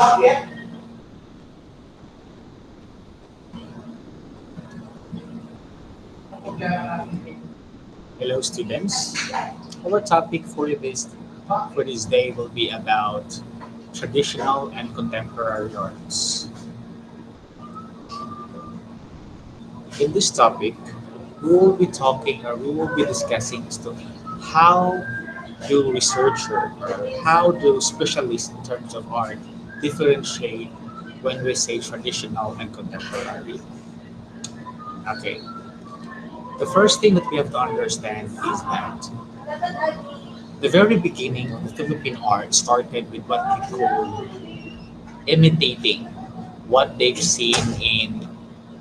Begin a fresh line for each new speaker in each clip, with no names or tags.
Hello, students. Our topic for this day will be about traditional and contemporary arts. In this topic, we will be talking or we will be discussing as to how do researchers or how do specialists in terms of art differentiate when we say traditional and contemporary. Okay, the first thing that we have to understand is that the very beginning of the Philippine art started with what we call imitating what they've seen in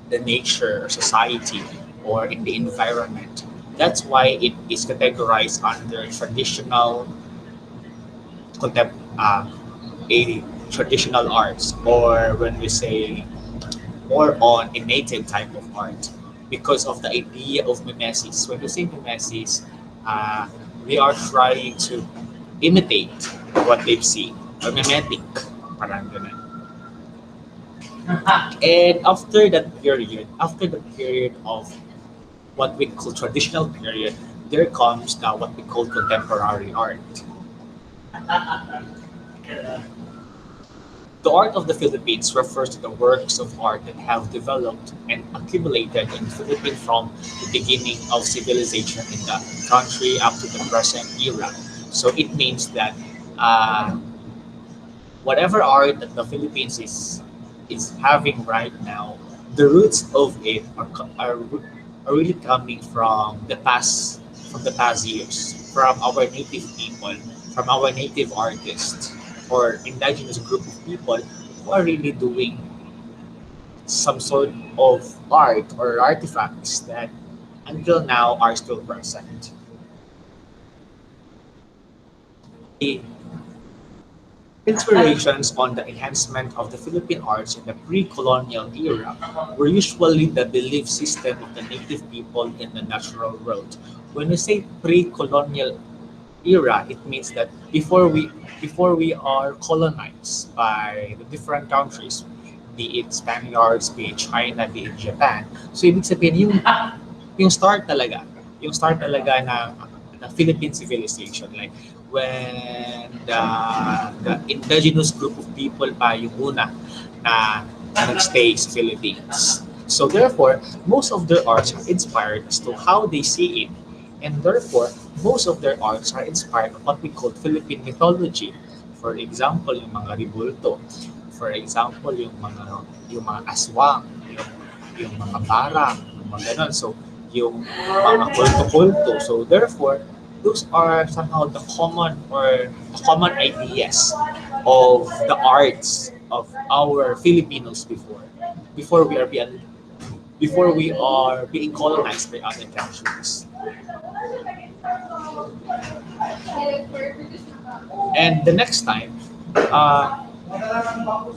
the nature or society or in the environment. That's why it is categorized under traditional contem- uh, a traditional arts, or when we say more on a native type of art because of the idea of mimesis. When we say mimesis, uh, we are trying to imitate what they've seen or mimetic, parang ganun. And after the period of what we call traditional period, there comes now what we call contemporary art. The art of the Philippines refers to the works of art that have developed and accumulated in the Philippines from the beginning of civilization in the country up to the present era. So it means that uh, whatever art that the Philippines is having right now, the roots of it are really coming from the past years, from our native people, from our native artists or indigenous group of people who are really doing some sort of art or artifacts that until now are still present. The inspirations on the enhancement of the Philippine arts in the pre-colonial era were usually the belief system of the native people in the natural world. When we say pre-colonial era, it means that before we are colonized by the different countries, be it Spaniards, be it China, be it Japan. So ibig sabihin yung start talaga, ng Philippine civilization, like when the indigenous group of people pa yung una na nagstay sa Philippines. So therefore, most of their arts are inspired as to how they see it, and therefore most of their arts are inspired of what we call Philippine mythology. For example, yung mga ribulto. For example, yung mga aswang, yung mga barang, yung mga ganun. So, yung mga kulto-kulto. So, therefore, those are somehow the common ideas of the arts of our Filipinos before we are being colonized by other countries. And the next time, uh,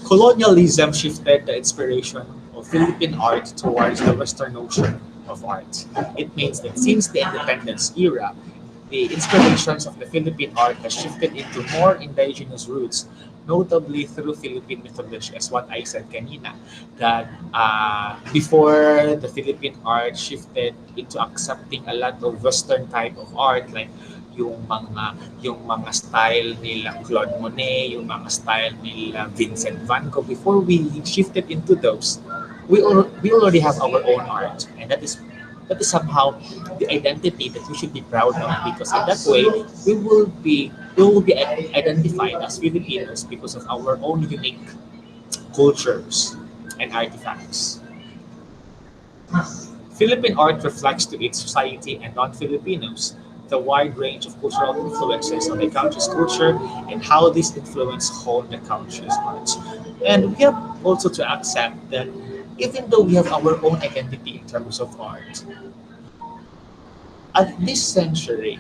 colonialism shifted the inspiration of Philippine art towards the Western notion of art. It means that since the independence era, the inspirations of the Philippine art has shifted into more indigenous roots, notably through Philippine mythology, as what I said kanina, that before the Philippine art shifted into accepting a lot of Western type of art, like yung mga yung mga style nila Claude Monet, yung mga style nila Vincent Van Gogh, before we shifted into those, we already have our own art, and that is somehow the identity that we should be proud of, because in that way we will be identified as Filipinos because of our own unique cultures and artifacts. Philippine art reflects to its society and non-Filipinos the wide range of cultural influences on the country's culture and how these influence hold the country's arts. And we have also to accept that even though we have our own identity in terms of art, at this century,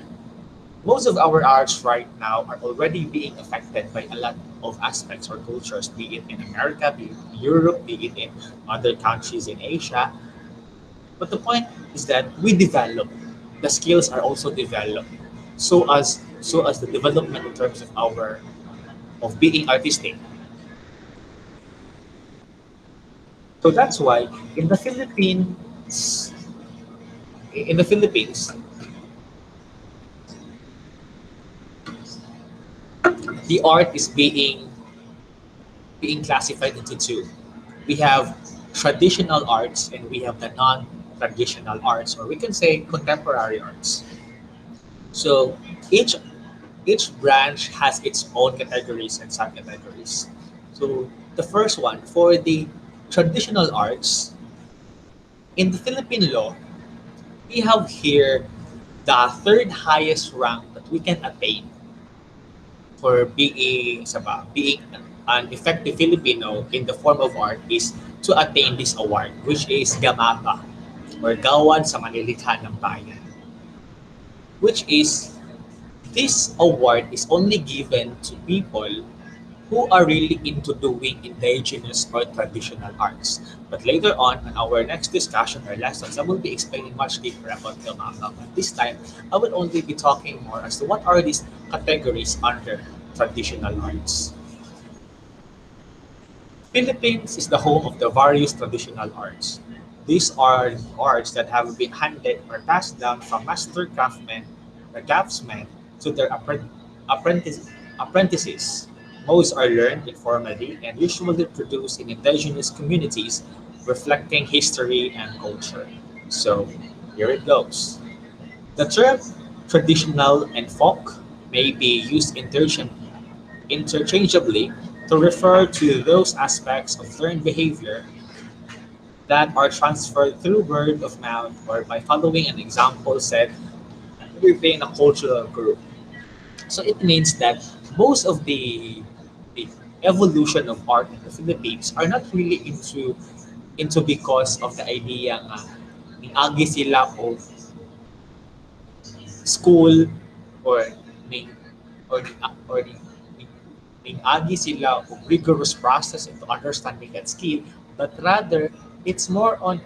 most of our arts right now are already being affected by a lot of aspects or cultures, be it in America, be it in Europe, be it in other countries in Asia. But the point is that we develop, the skills are also developed. So as the development in terms of being artistic, So that's why in the Philippines, in the Philippines, the art is being classified into two. We have traditional arts and we have the non-traditional arts, or we can say contemporary arts. So each each branch has its own categories and subcategories. So the first one for the traditional arts in the Philippine law, we have here the third highest rank that we can attain for being an effective Filipino in the form of art is to attain this award, which is Gamata or Gawan sa Manilitan ng Bayan, which is this award is only given to people who are really into doing indigenous or traditional arts. But later on, in our next discussion or lessons, I will be explaining much deeper about Gamata. But this time, I will only be talking more as to what are these categories under traditional arts. Philippines is the home of the various traditional arts. These are arts that have been handed or passed down from master craftsmen or craftsmen to their apprentices. Most are learned informally and usually produced in indigenous communities, reflecting history and culture. So, here it goes. The term traditional and folk may be used interchangeably to refer to those aspects of learned behavior that are transferred through word of mouth or by following an example set within a cultural group. So it means that most of the evolution of art in the Philippines are not really into because of the idea nga agi sila of school or ning or ning agi sila og rigorous process into understanding that skill, but rather it's more on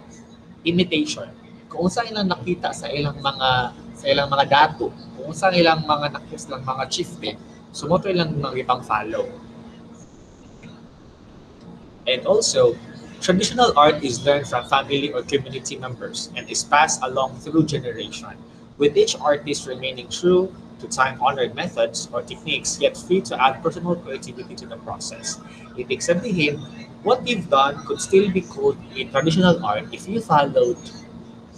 imitation. Kung sa ilang nakita sa ilang mga dato, kung sa ilang mga nakita silang mga chieftain, sumoto ilang mga ibang follow. And also, traditional art is learned from family or community members and is passed along through generation, with each artist remaining true to time-honored methods or techniques, yet free to add personal creativity to the process. Ibig sabihin, what you've done could still be called a traditional art if you followed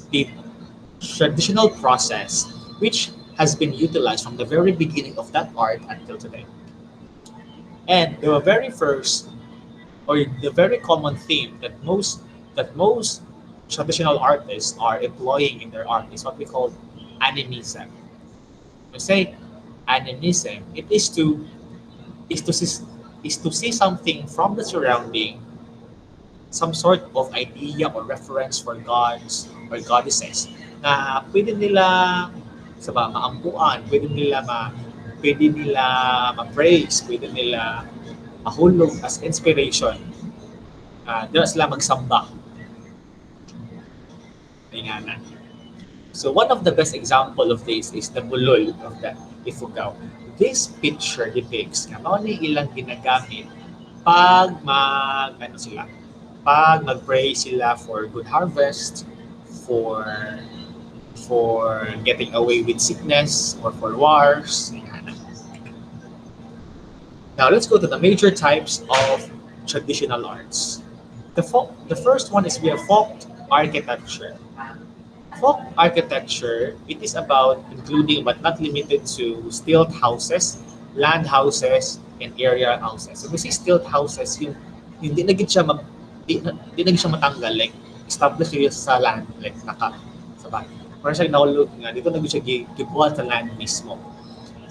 the traditional process, which has been utilized from the very beginning of that art until today. And the very first or the very common theme that most traditional artists are employing in their art is what we call animism. We say animism, it is to see, is to see something from the surrounding, some sort of idea or reference for gods or goddesses na maampuan, pwede nila ma-praise, pwede nila mahulog as inspiration. Doon sila magsamba. Ingana. So one of the best example of this is the bulol of the Ifugao. This picture depicts nga mao ni ilang ginagamit pag pag mag-pray sila for good harvest, for getting away with sickness or for wars. Now let's go to the major types of traditional arts. The first one is we have folk architecture. Folk architecture, it is about including but not limited to stilt houses, land houses, and area houses. So we see stilt houses, yung di na gid siya di na gid siya matanggal, like established siya sa land, like sa bahay. Para siya nahulog nga, dito na gid siya gibuhat sa land mismo.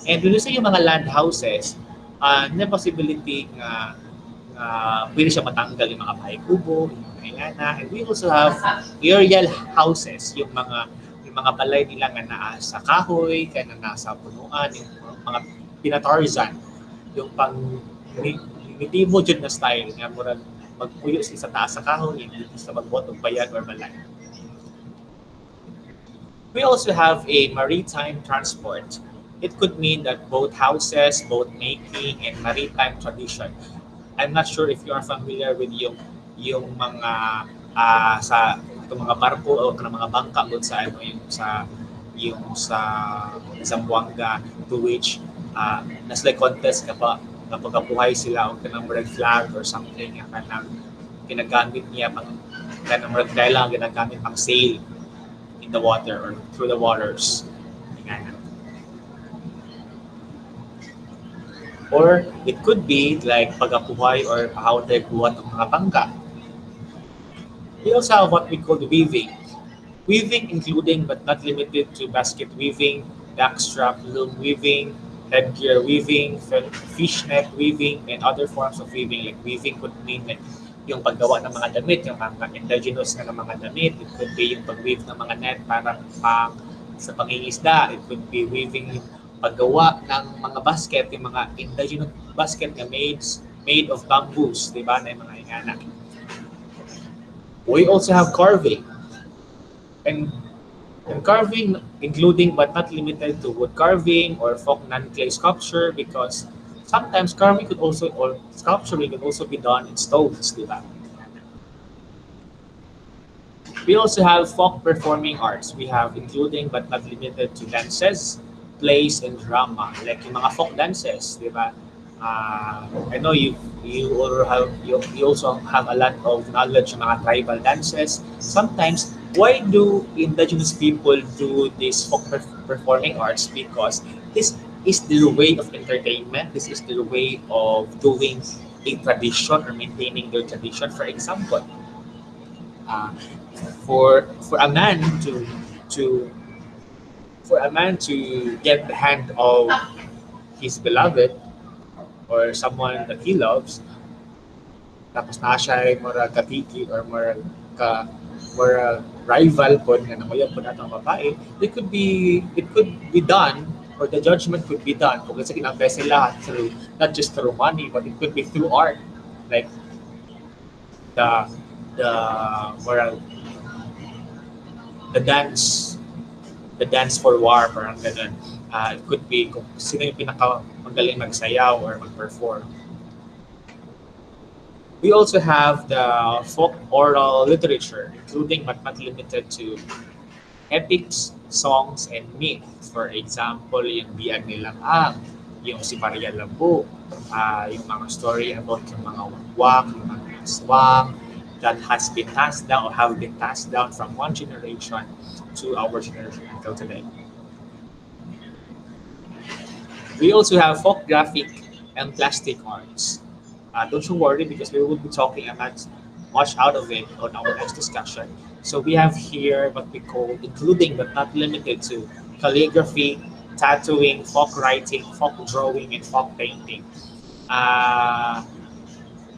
And when you say yung mga land houses, na possibility nga pwede siya matanggal yung mga bahay kubo, yung mga ilana. And we also have aerial houses, yung mga balay nila nga naa sa kahoy, kaya na nasa punuan, yung mga pinatarzan, yung pang primitibo dyan na style nga murag magpuyo sa taas sa kahoy, hindi sa magbuhat og bayan or balay. We also have a maritime transport. It could mean that boat houses, boat making, and maritime tradition. I'm not sure if you are familiar with yung mga sa itong mga barko o kanang mga bangka kung sa ano yung sa Zamboanga, to which nasa contest kapag kapuhay sila o kanang red flag or something nga kanang ginagamit niya pang kanang red flag lang ginagamit pang sail in the water or through the waters. Nga. Or it could be like pagapuhay or how they buhat ng mga bangka. We also have what we call the weaving. Weaving including but not limited to basket weaving, backstrap loom weaving, headgear weaving, fishnet weaving, and other forms of weaving. Like weaving could mean like yung paggawa ng mga damit, yung mga indigenous na ng mga damit. It could be yung pag-weave ng mga net para pang sa pangingisda. It could be weaving yung paggawa ng mga basket, yung mga indigenous basket na made of bamboos, di ba, na yung mga ingana. We also have carving. And carving, including but not limited to wood carving or folk non-clay sculpture, because sometimes carving could also or sculpturing could also be done in stones, di ba? We also have folk performing arts. We have including but not limited to dances, plays, and drama, like yung mga folk dances, di ba? I know you also have a lot of knowledge of mga tribal dances. Sometimes, why do indigenous people do these folk performing arts? Because this is their way of entertainment. This is their way of doing a tradition or maintaining their tradition. For example, uh, for a man to for a man to get the hand of his beloved or someone that he loves, tapos na siya ay murag katiki or murag rival po nga namayag po nato ang babae, it could be done or the judgment could be done kung sa kinabay sila through not just through money but it could be through art, like the the murag the dance for war, parang ganun. It could be kung sino yung pinakamagaling magsayaw or mag-perform. We also have the folk oral literature, including but not limited to epics, songs, and myth. For example, yung Biag nilang Ang, yung si Maria Lambu, yung mga story about yung mga wangwang, yung mga aswang that has been passed down or have been passed down from one generation to our generation until today. We also have folk graphic and plastic arts. Don't you worry because we will be talking about much out of it on our next discussion. So we have here what we call including but not limited to calligraphy, tattooing, folk writing, folk drawing, and folk painting. Uh,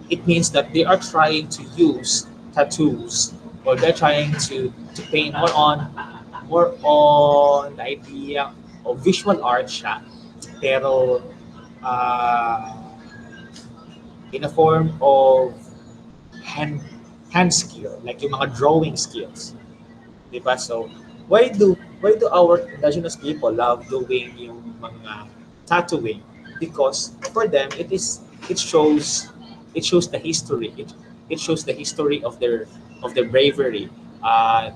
it means that they are trying to use tattoos or they're trying to paint more on the idea of visual art siya, pero uh, in a form of hand hand skill, like yung mga drawing skills, di ba? So why do our indigenous people love doing yung mga tattooing? Because for them it shows the history. It shows the history of their bravery,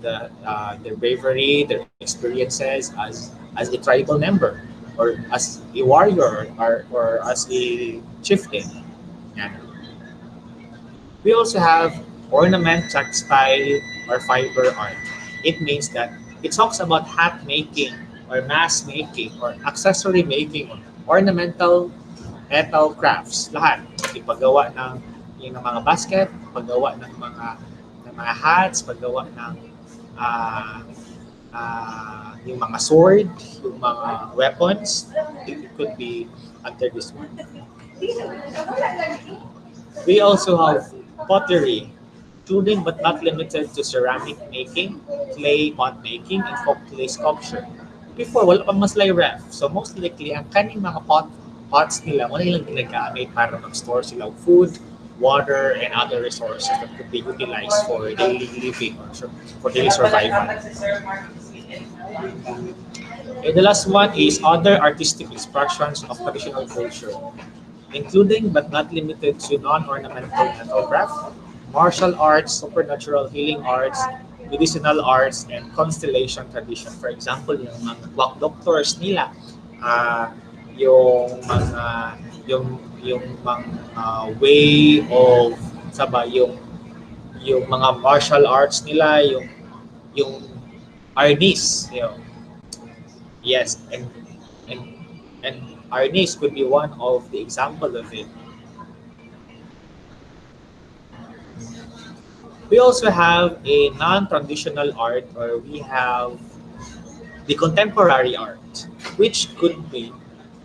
their bravery, their experiences as a tribal member or as a warrior or as a chieftain. Yan. We also have ornament, textile, or fiber art. It means that it talks about hat making or mask making or accessory making or ornamental metal crafts. Lahat. Ipagawa ng mga basket, paggawa ng mga hats, paggawa ng ah, yung mga sword, yung mga weapons. It could be under this one. We also have pottery, including but not limited to ceramic making, clay pot making, and folk clay sculpture. Before, wala pang maslay ref. So most likely, ang kaning mga pots nila, wala nilang ginagamit para mag-store sila of food, water, and other resources that could be utilized for daily living or for daily survival. And the last one is other artistic expressions of traditional culture, including but not limited to non-ornamental metal craft, martial arts, supernatural healing arts, medicinal arts, and constellation tradition. For example, yung mga quack doctors nila, ah, yung mga yung mga way of saba yung mga martial arts nila, yung arnis, yes, and and arnis could be one of the example of it. We also have a non-traditional art, or we have the contemporary art, which could be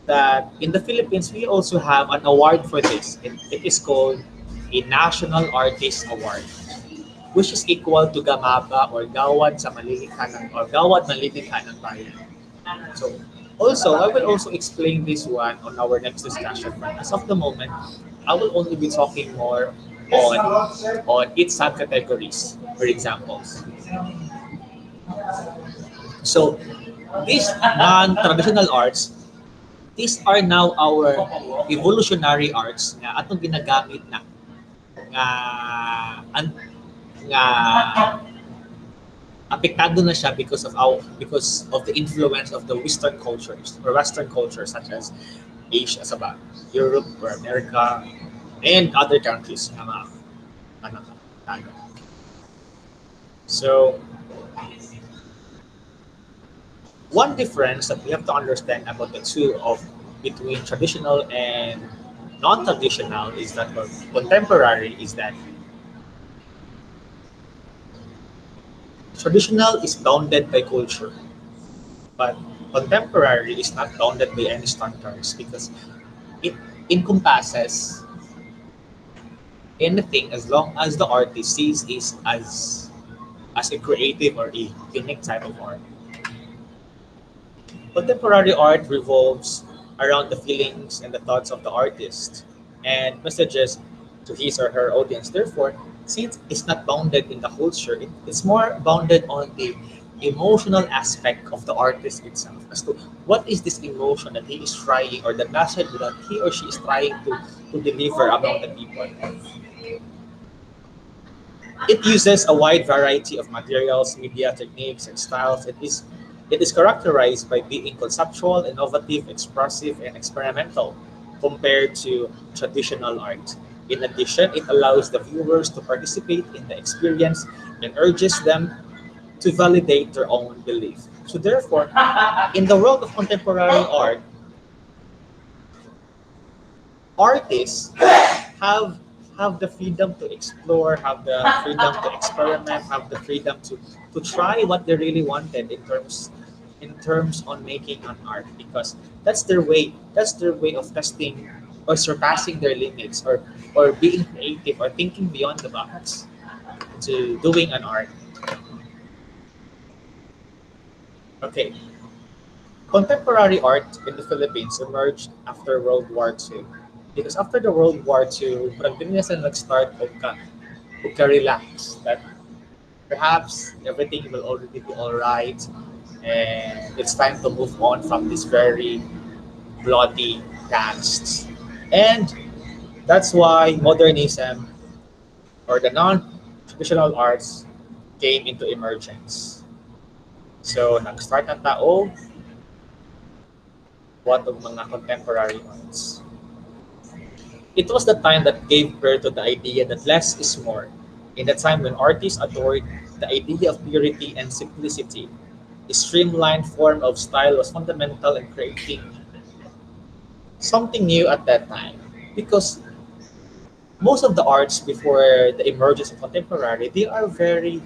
that in the Philippines we also have an award for this. It is called a National Artist Award, which is equal to Gamaba or Gawad sa Malilikhanan or Gawad Malilikhanan Bayan. So also, I will also explain this one on our next discussion. But as of the moment, I will only be talking more on its subcategories or examples. So these non-traditional arts, these are now our evolutionary arts nga atong ginagamit na nga nga apektado na siya because of the influence of the Western cultures or Western cultures such as Asia, saba, Europe or America, and other countries nga ano, ano. So one difference that we have to understand about the two of between traditional and non-traditional is that, or contemporary, is that traditional is bounded by culture, but contemporary is not bounded by any standards because it encompasses anything as long as the artist sees it as a creative or a unique type of art. Contemporary art revolves around the feelings and the thoughts of the artist and messages to his or her audience. Therefore, since it's not bounded in the culture, it's more bounded on the emotional aspect of the artist itself as to what is this emotion that he is trying or the message that he or she is trying to deliver among the people. It uses a wide variety of materials, media techniques, and styles. It is characterized by being conceptual, innovative, expressive, and experimental compared to traditional art. In addition, it allows the viewers to participate in the experience and urges them to validate their own belief. So therefore, in the world of contemporary art, artists have have the freedom to explore, have the freedom to experiment, have the freedom to try what they really wanted in terms on making an art because that's their way of testing or surpassing their limits or being creative or thinking beyond the box to doing an art. Okay, contemporary art in the Philippines emerged after World War II. Because after the World War II, parang dili na sila nag-start o ka-relax that perhaps everything will already be alright and it's time to move on from this very bloody past. And that's why modernism or the non-traditional arts came into emergence. So, nag-start ng tao, what of mga contemporary arts. It was the time that gave birth to the idea that less is more. In the time when artists adored the idea of purity and simplicity, a streamlined form of style was fundamental in creating something new at that time. Because most of the arts before the emergence of contemporary, they are very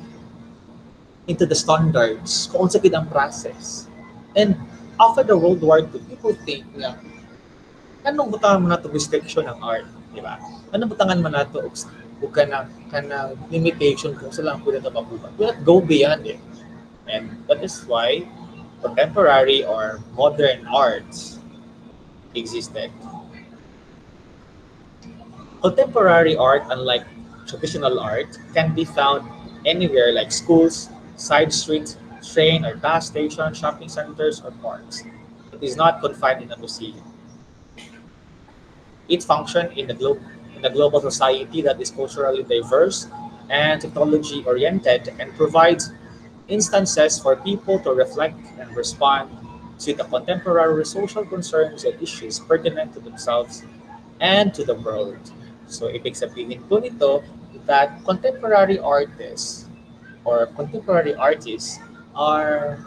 into the standards, kung sa ang process. And after the World War II, people think nga, anong butangan mo na to restriction ng art, di ba? Anong butangan mo na to o ka ng limitation kung saan lang pwede ito mabuhat. We not go beyond it. And that is why contemporary or modern arts existed. Contemporary art, unlike traditional art, can be found anywhere like schools, side streets, train or bus stations, shopping centers, or parks. It is not confined in a museum. It functions in in a global society that is culturally diverse and technology oriented and provides instances for people to reflect and respond to the contemporary social concerns and issues pertinent to themselves and to the world. So, ibig sabihin po nito that contemporary artists or contemporary artists are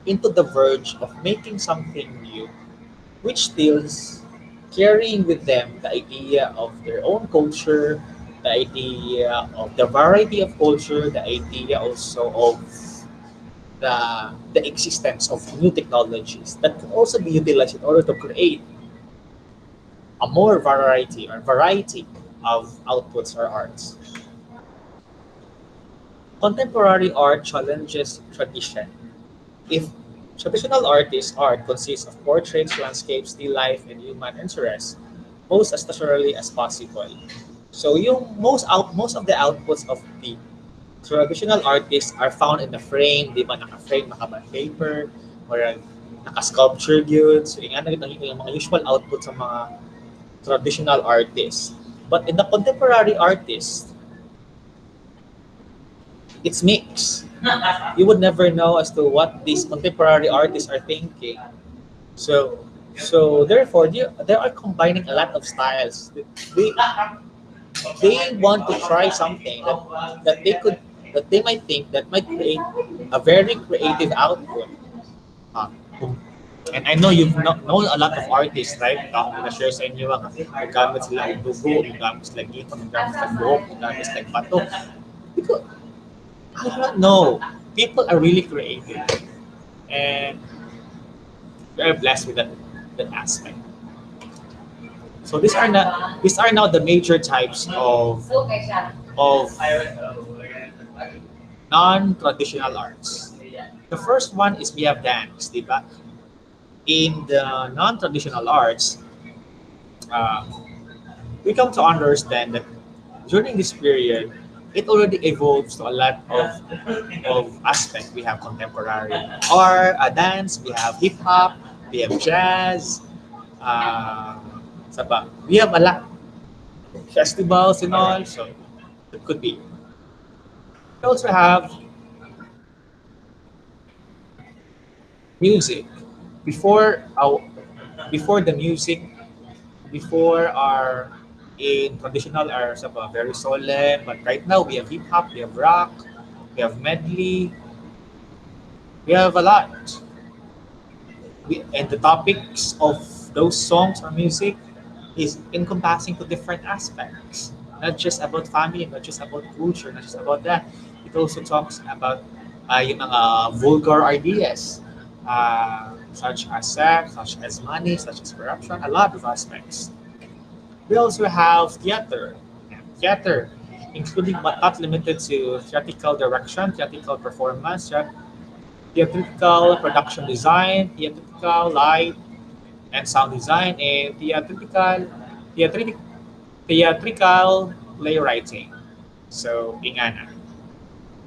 into the verge of making something new, which stills carrying with them the idea of their own culture, the idea of the variety of culture, the idea also of the existence of new technologies that can also be utilized in order to create a more variety of outputs or arts. Contemporary art challenges tradition. If traditional artist art consists of portraits, landscapes, still life, and human interest, most as naturally as possible. So yung most of the outputs of the traditional artists are found in the frame, di ba? Naka-frame, naka-bond paper, or naka-sculpture yun. So yung, ano, yung mga usual output sa mga traditional artists. But in the contemporary artists, it's mixed. You would never know as to what these contemporary artists are thinking. So, so therefore, they are combining a lot of styles. They, they want to try something that they could that they might think that might create a very creative output. Uh, and I know you've know a lot of artists, right? Na-share sa inyo ang gamit sila ng dugo, gamit sila ng ipon, gamit sila ng buhok, gamit sila ng bato. Because I don't know. People are really creative, and very blessed with that aspect. So these are now the major types of non-traditional arts. The first one is we have dance, di ba? In the non-traditional arts, uh, we come to understand that during this period, it already evolves to a lot of aspect. We have contemporary art, dance, we have hip hop, we have jazz, uh, we have a lot festivals and all. So it could be. We also have music. Before our before the music, before our in traditional are very solemn, but right now we have hip hop, we have rock, we have medley, we have a lot. And the topics of those songs or music is encompassing to different aspects. Not just about family, not just about culture, not just about that. It also talks about yung mga vulgar ideas, such as sex, such as money, such as corruption, a lot of aspects. We also have theater. Theater, including but not limited to theatrical direction, theatrical performance, theatrical production design, theatrical light and sound design, and theatrical, theatrical playwriting. So, ingana.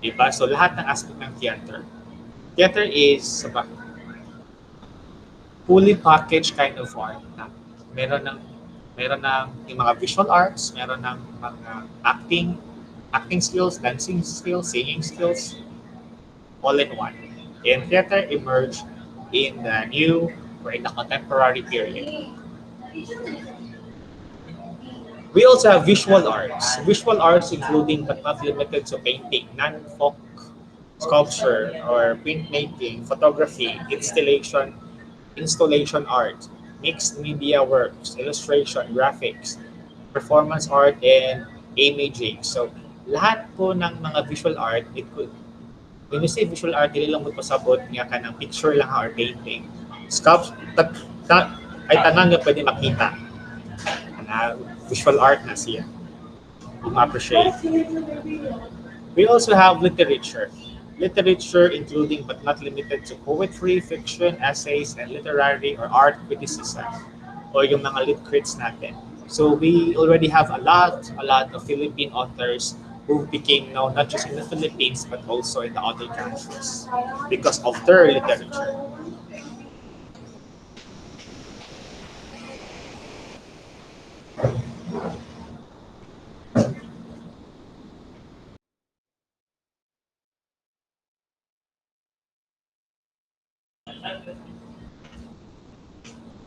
Diba? So, lahat ng aspect ng theater. Theater is fully packaged kind of art. Meron ng meron ng yung mga visual arts, meron ng mga acting skills, dancing skills, singing skills, all in one. And theater emerged in the new or in the contemporary period. We also have visual arts. Visual arts including but not limited to painting, non-folk sculpture or printmaking, photography, installation art, mixed media works, illustration, graphics, performance art, and imaging. So, lahat po ng mga visual art, when you say visual art, dili lang mo pasabot nga ka ng picture lang or painting. Sculpt, ay tanan nga pwede makita. Na visual art na siya. You appreciate. We also have literature. Literature including but not limited to poetry, fiction, essays, and literary or art criticism o yung mga lit crits natin. So we already have a lot of Philippine authors who became known not just in the Philippines but also in the other countries because of their literature.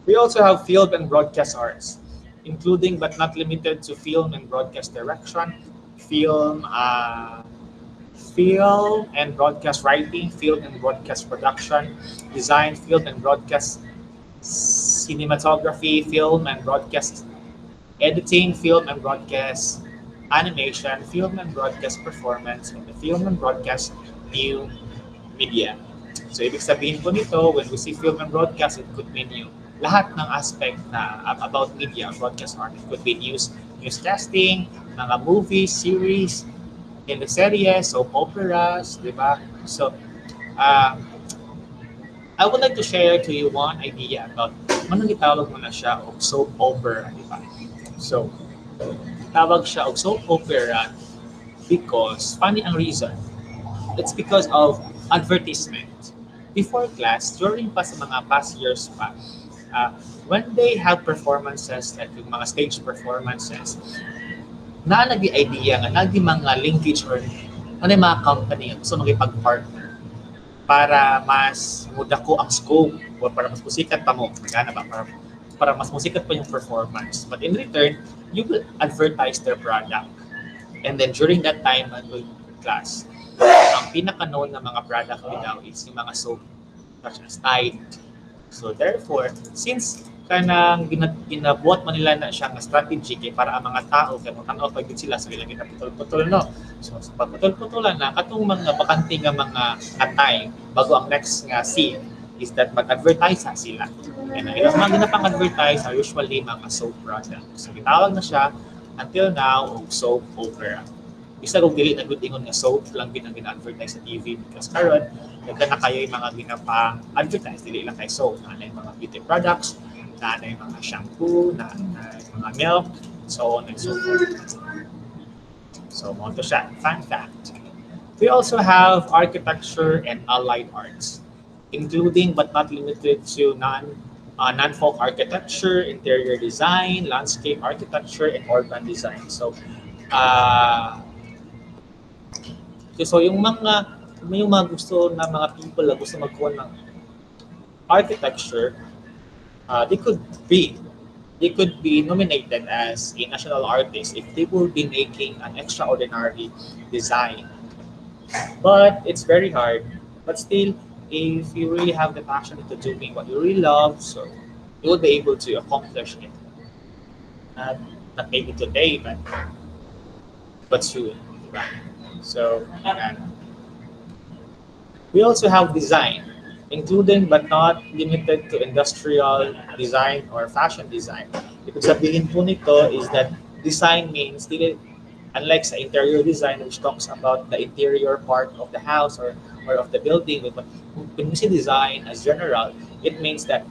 We also have film and broadcast arts, including but not limited to film and broadcast direction, film, film and broadcast writing, film and broadcast production, design, film and broadcast cinematography, film and broadcast editing, film and broadcast animation, film and broadcast performance, and the film and broadcast new media. So, ibig sabihin po nito, when we see film and broadcast, it could mean yung lahat ng aspect na about media, broadcast art. It could be newscasting, mga movies, series, teleserye, soap operas, di ba? So, uh, I would like to share to you one idea about anong gitawag mo na siya o soap opera, di ba? So, tawag siya og soap opera because, funny ang reason, it's because of advertisement. Before class, during pa sa mga past years pa, when they have performances, like yung mga stage performances, na nag idea nga, nag mga linkage or ano yung mga company nga gusto makipag-partner para mas mudako ang scope or para mas musikat pa mo. Magana ba? Para mas musikat pa yung performance. But in return, you will advertise their product. And then during that time, during class, ang pinaka-known na mga product daw is yung mga soap such as Tide. So therefore, since kanang ginabuhat man nila na siya nga strategy kay para ang mga tao kay mo tanaw pag sila sa ilang ginaputol-putol no. So sa pagputol-putolan na katong mga bakante nga mga time bago ang next nga scene is that mag-advertise sila. And ang ilang mga ginapang-advertise are usually mga soap products. So gitawag na siya until now og soap opera. Isa kong dili na good ingon nga soap lang ang gina-advertise sa TV because karon nagka na kayo yung mga ginapa-advertise dili lang kay soap na yung mga beauty products, na yung mga shampoo, na yung mga milk, so on and so forth. So mo to siya, fun fact. We also have architecture and allied arts, including but not limited to non-folk architecture, interior design, landscape architecture, and urban design. Uh, so yung mga gusto na mga people na gusto magkuha ng architecture, they could be nominated as a national artist if they will be making an extraordinary design. But it's very hard. But still, if you really have the passion into doing what you really love, so you will be able to accomplish it. Not, not maybe today, but soon. Right? So, and we also have design, including but not limited to industrial design or fashion design. Ibig sabihin po nito is that design means, unlike sa interior design which talks about the interior part of the house or of the building, but when we say design as general, it means that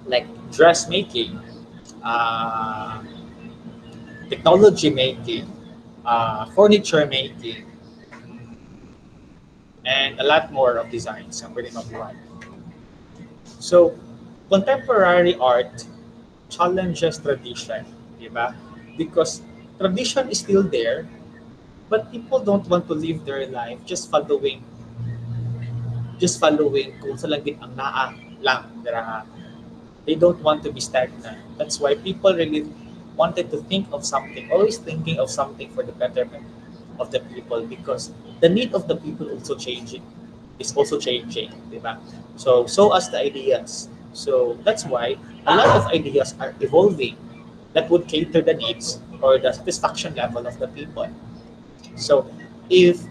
like dressmaking, uh, technology making, furniture making, and a lot more of designs ang pwede mabuhat. So, contemporary art challenges tradition, di ba? Because tradition is still there, but people don't want to live their life just following kung sa lang din ang naa lang. They don't want to be stagnant. That's why people really wanted to think of something, always thinking of something for the betterment of the people because the need of the people is also changing, di ba? So as the ideas. So that's why a lot of ideas are evolving that would cater the needs or the satisfaction level of the people. So if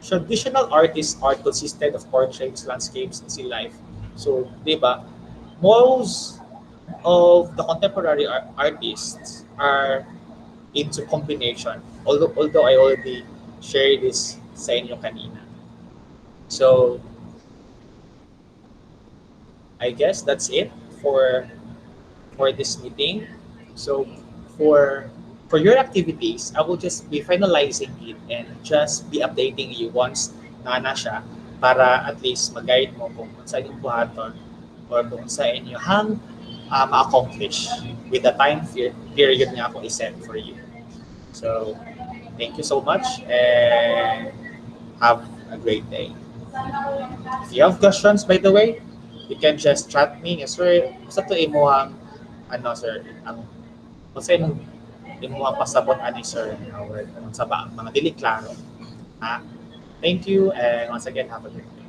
traditional artists art consisted of portraits, landscapes, and still life, so di ba, most of the contemporary artists are into combination. Although I already shared this sa inyo kanina. So, I guess that's it for this meeting. So, for for your activities, I will just be finalizing it and just be updating you once na siya para at least mag-guide mo kung sa inyong buhaton or kung sa inyo ma-accomplish with the time period nga ako i-set for you. So, thank you so much and have a great day. If you have questions, by the way, You can just chat me, sir, basta to imo ang, ano sir, ang, basta imo ang pasabot ani sir, or sa ba, mga dili klaro. Ha? Thank you, and once again, have a good day.